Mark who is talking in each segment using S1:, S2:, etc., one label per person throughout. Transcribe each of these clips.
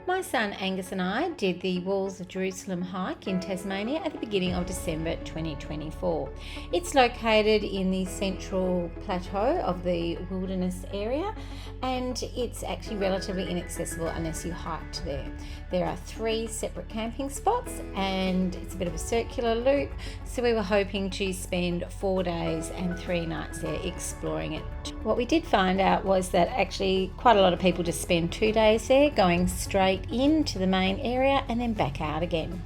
S1: My son Angus and I did the Walls of Jerusalem hike in Tasmania at the beginning of December 2024. It's located in the central plateau of the wilderness area, and it's actually relatively inaccessible unless you hike to there. There are 3 separate camping spots and it's a bit of a circular loop, so we were hoping to spend 4 days and 3 nights there exploring it. What we did find out was that actually quite a lot of people just spend 2 days there, going straight into the main area and then back out again.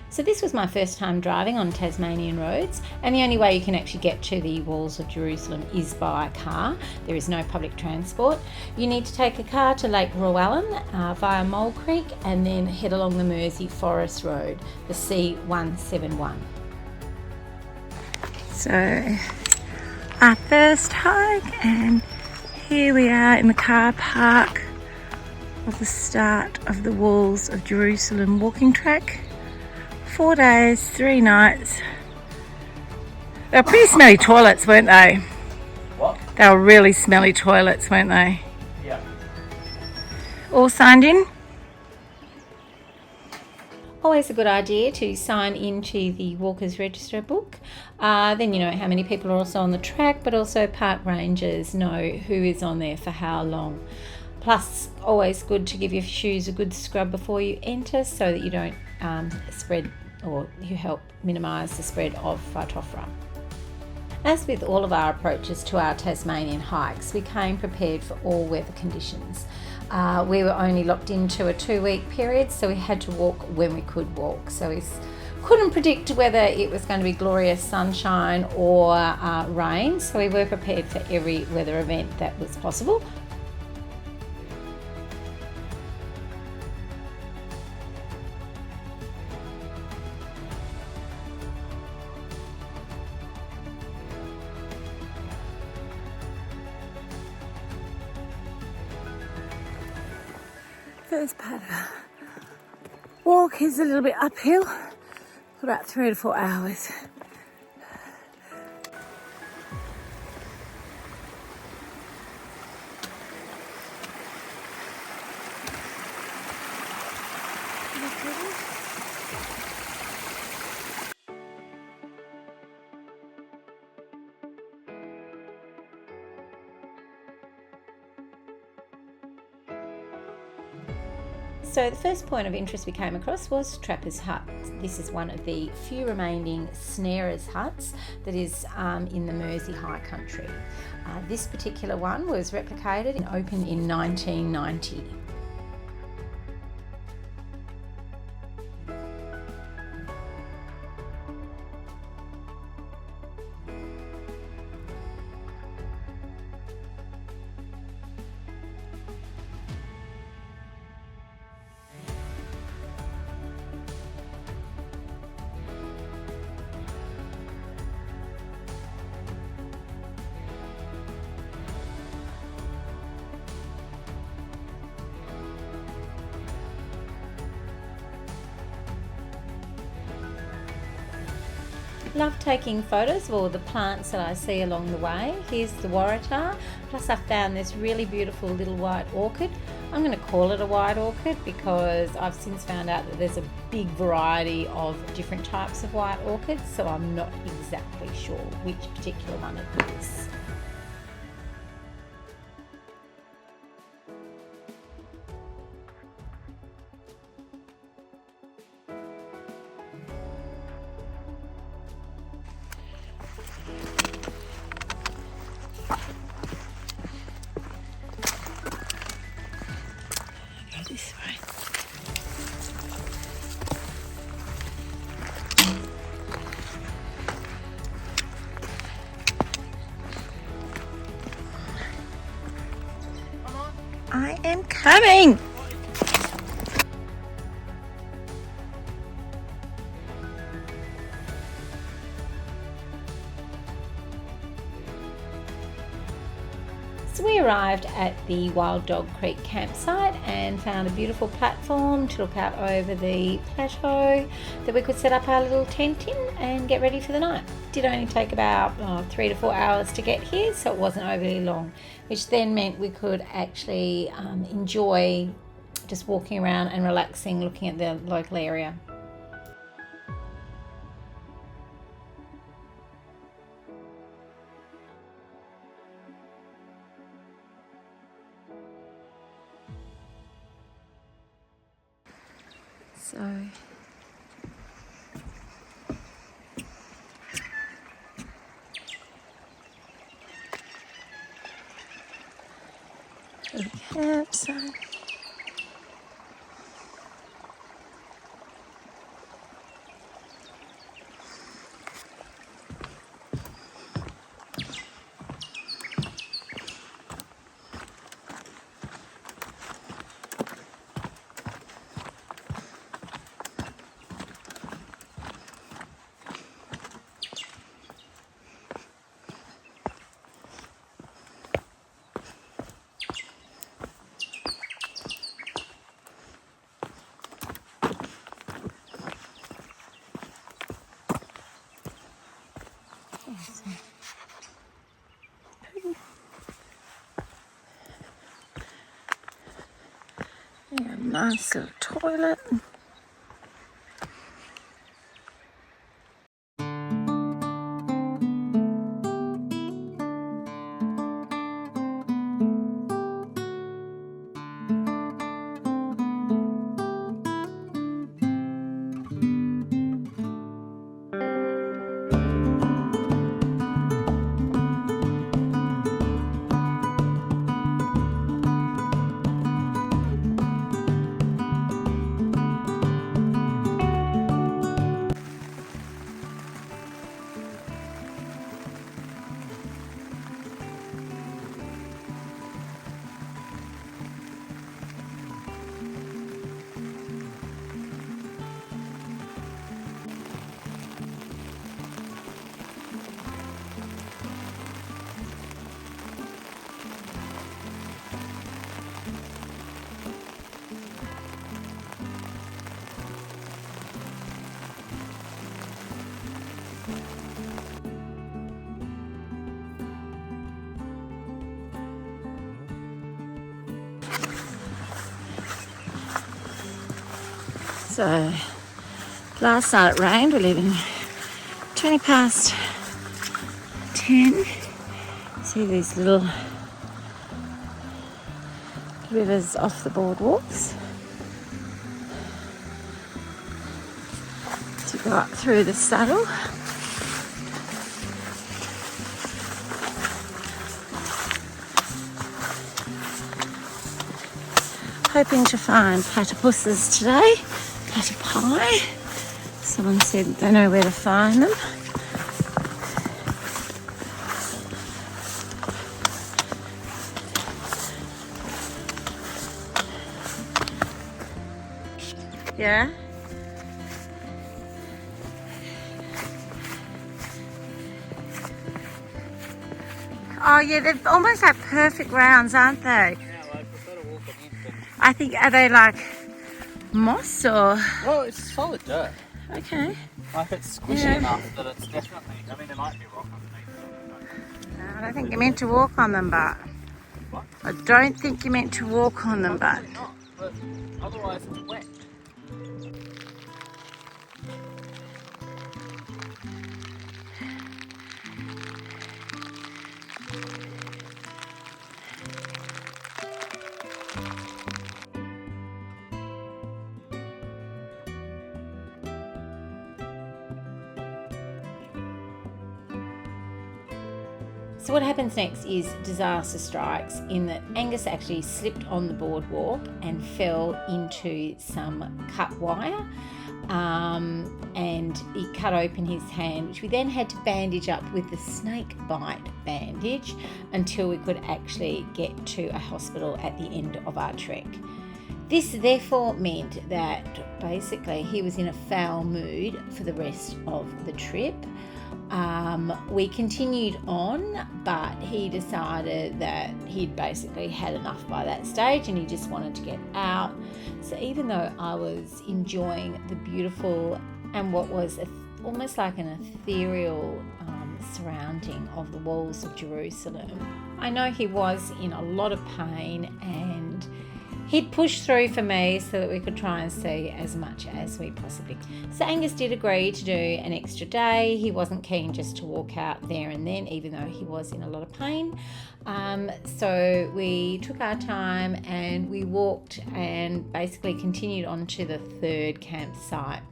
S1: So this was my first time driving on Tasmanian roads, and the only way you can actually get to the Walls of Jerusalem is by car. There is no public transport. You need to take a car to Lake Rowan via Mole Creek and then head along the Mersey Forest Road, the C171.
S2: So our first hike, and here we are in the car park of the start of the Walls of Jerusalem walking track. 4 days, 3 nights. They were pretty smelly toilets, weren't they?
S3: What?
S2: They were really smelly toilets, weren't they?
S3: Yeah.
S2: All signed in?
S1: Always a good idea to sign into the Walkers Register book. Then you know how many people are also on the track, but also park rangers know who is on there for how long. Plus, always good to give your shoes a good scrub before you enter so that you don't spread, or you help minimise the spread of Phytophthora. As with all of our approaches to our Tasmanian hikes, we came prepared for all weather conditions. We were only locked into a 2-week period, so we had to walk when we could walk. So we couldn't predict whether it was going to be glorious sunshine or rain, so we were prepared for every weather event that was possible.
S2: First part of the walk is a little bit uphill for about 3 to 4 hours.
S1: So the first point of interest we came across was Trapper's Hut. This is one of the few remaining snarers' huts that is in the Mersey High Country. This particular one was replicated and opened in 1990. Love taking photos of all the plants that I see along the way. Here's the waratah, plus I found this really beautiful little white orchid. I'm going to call it a white orchid because I've since found out that there's a big variety of different types of white orchids, so I'm not exactly sure which particular one it is.
S2: This way. I am coming.
S1: So we arrived at the Wild Dog Creek campsite and found a beautiful platform to look out over the plateau that we could set up our little tent in and get ready for the night. It did only take about 3 to 4 hours to get here, so it wasn't overly long, which then meant we could actually enjoy just walking around and relaxing, looking at the local area. So the campsite. Yeah, nice little toilet. So last night it rained. We're leaving 20 past 10. See these little rivers off the boardwalks. To go up through the saddle. Hoping to find platypuses today. Platypi. Someone said they know where to find them. Yeah. Oh yeah, they're almost like perfect rounds, aren't they?
S3: Yeah, I prefer to walk on instant.
S1: I think, are they like moss or?
S3: Well, it's solid dirt.
S1: Okay.
S3: Like it's squishy
S1: Yeah.
S3: enough that it's definitely. I mean, there might be rock underneath.
S1: No, I don't think you're meant to walk on them, but.
S3: What?
S1: I don't think you're meant to walk on them, but.
S3: Probably not, but otherwise it's wet.
S1: So what happens next is disaster strikes in that Angus actually slipped on the boardwalk and fell into some cut wire, and he cut open his hand, which we then had to bandage up with the snake bite bandage until we could actually get to a hospital at the end of our trek. This therefore meant that basically he was in a foul mood for the rest of the trip. We continued on, but he decided that he'd basically had enough by that stage and he just wanted to get out. So even though I was enjoying the beautiful and what was almost like an ethereal surrounding of the walls of Jerusalem, I know he was in a lot of pain and He'd pushed through for me so that we could try and see as much as we possibly could. So Angus did agree to do an extra day. He wasn't keen just to walk out there and then, even though he was in a lot of pain. So we took our time and we walked and basically continued on to the third campsite.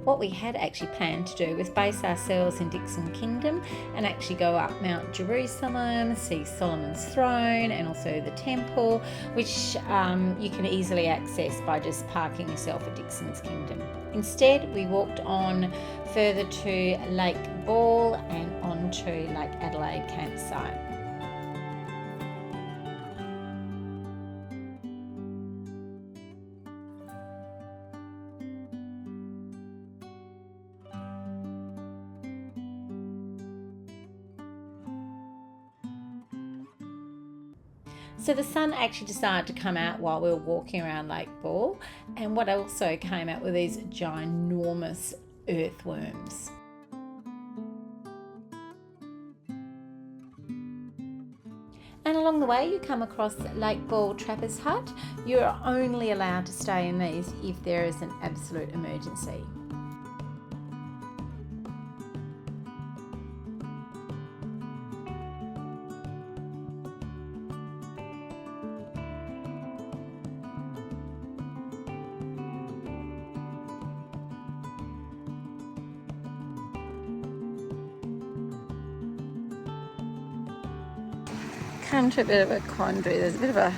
S1: What we had actually planned to do was base ourselves in Dickson Kingdom and actually go up Mount Jerusalem, see Solomon's throne and also the temple, which you can easily access by just parking yourself at Dickson's Kingdom. Instead, we walked on further to Lake Ball and on to Lake Adelaide campsite. So the sun actually decided to come out while we were walking around Lake Ball, and what also came out were these ginormous earthworms. And along the way you come across Lake Ball Trapper's Hut. You're only allowed to stay in these if there is an absolute emergency. Come to a bit of a quandary. There's a bit of a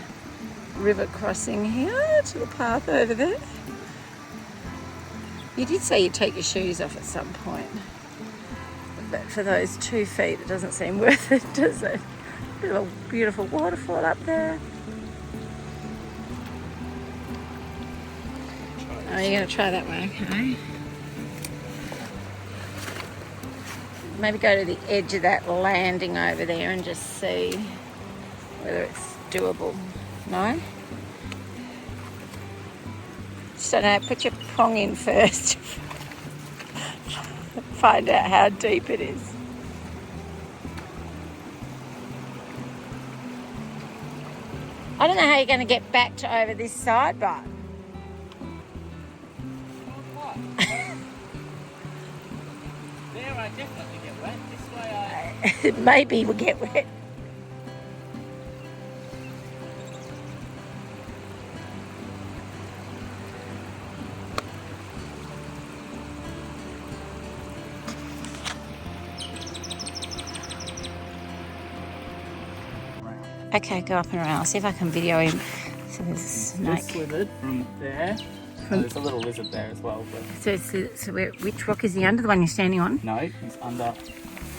S1: river crossing here to the path over there. You did say you'd take your shoes off at some point, but for those 2 feet it doesn't seem worth it, does it? A bit of a beautiful waterfall up there. Oh, you're going to try that one, okay? Maybe go to the edge of that landing over there and just see whether it's doable. No? Just don't know, put your prong in first. Find out how deep it is. I don't know how you're going to get back to over this side, but...
S3: There I definitely get wet. This way
S1: maybe we'll get wet. Okay, go up and around. I'll see if I can video him. So there's a snake.
S3: This slithered from there. Oh, there's a little lizard there as well. But...
S1: So which rock is he under? The one you're standing on?
S3: No, he's under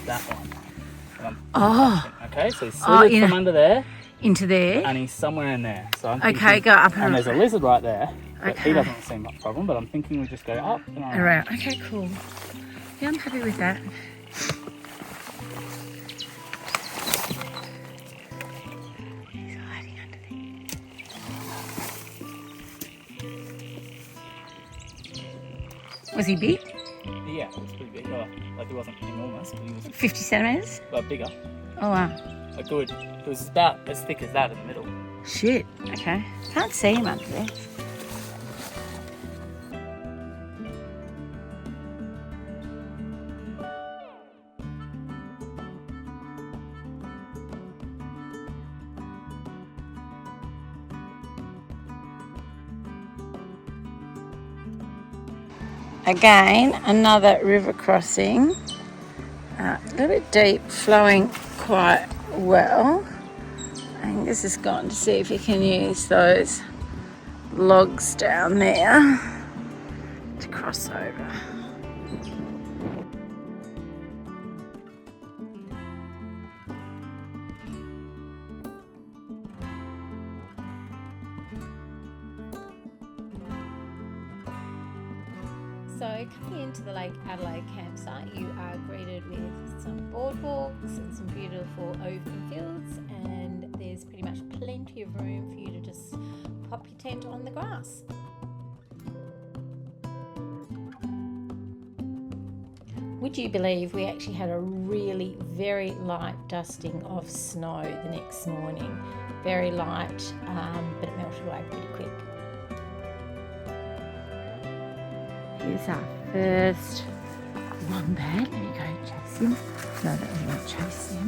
S3: that one.
S1: Oh.
S3: Okay, so he's slithered from under there.
S1: Into there?
S3: And he's somewhere in there. So I'm
S1: okay, go up and around.
S3: And there's a lizard right there. But
S1: okay.
S3: He doesn't seem much problem, but I'm thinking we just go up and
S1: around. Okay, cool. Yeah, I'm happy with that. Was he big?
S3: Yeah, it was pretty big. Well, like he wasn't enormous, but he was
S1: 50 centimetres?
S3: But bigger.
S1: Oh wow.
S3: A good. It was about as thick as that in the middle.
S1: Shit. Okay. Can't see him under there. Again, another river crossing, a little bit deep, flowing quite well. Angus has gone to see if he can use those logs down there to cross over. So coming into the Lake Adelaide campsite, you are greeted with some boardwalks and some beautiful open fields, and there's pretty much plenty of room for you to just pop your tent on the grass. Would you believe we actually had a really very light dusting of snow the next morning? Very light, but it melted away pretty quick.
S2: Here's our first wombat. Let me go chase him. No, that we won't chase him.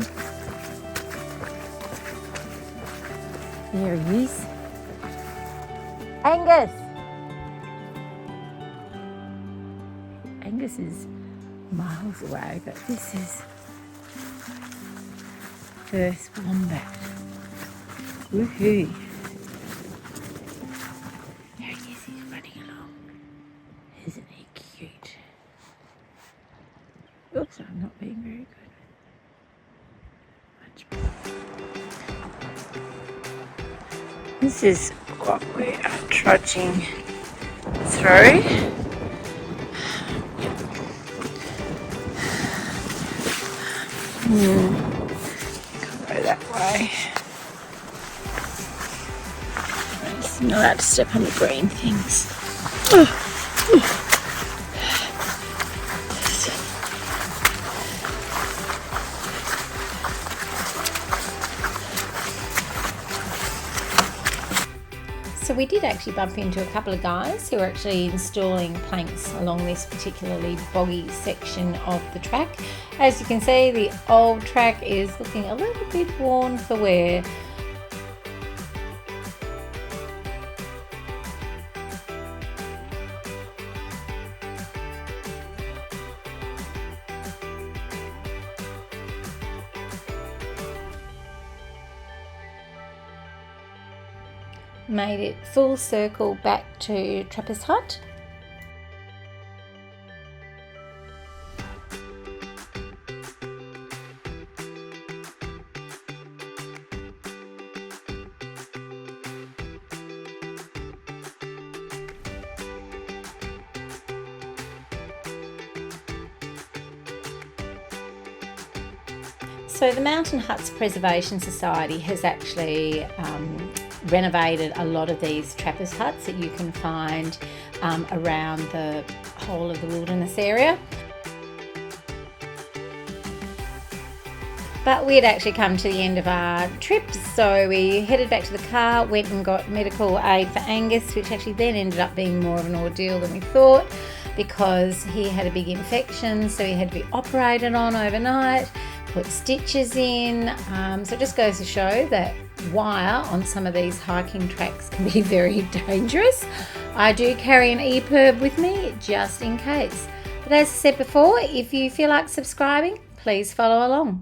S2: There he is. Angus! Angus is miles away, but this is first wombat. Woohoo! There he is, he's running along. Isn't he cute? Oops, I'm not being very good. Much better. This is what we are trudging through. Go that way. I'm not allowed to step on the green things.
S1: So we did actually bump into a couple of guys who are actually installing planks along this particularly boggy section of the track. As you can see, the old track is looking a little bit worn for wear. Made it full circle back to Trapper's Hut. So the Mountain Huts Preservation Society has actually renovated a lot of these trappers' huts that you can find around the whole of the wilderness area. But we had actually come to the end of our trip, so we headed back to the car, went and got medical aid for Angus, which actually then ended up being more of an ordeal than we thought because he had a big infection, so he had to be operated on overnight, put stitches in. So it just goes to show that wire on some of these hiking tracks can be very dangerous. I do carry an EPIRB with me just in case. But as I said before, if you feel like subscribing, please follow along.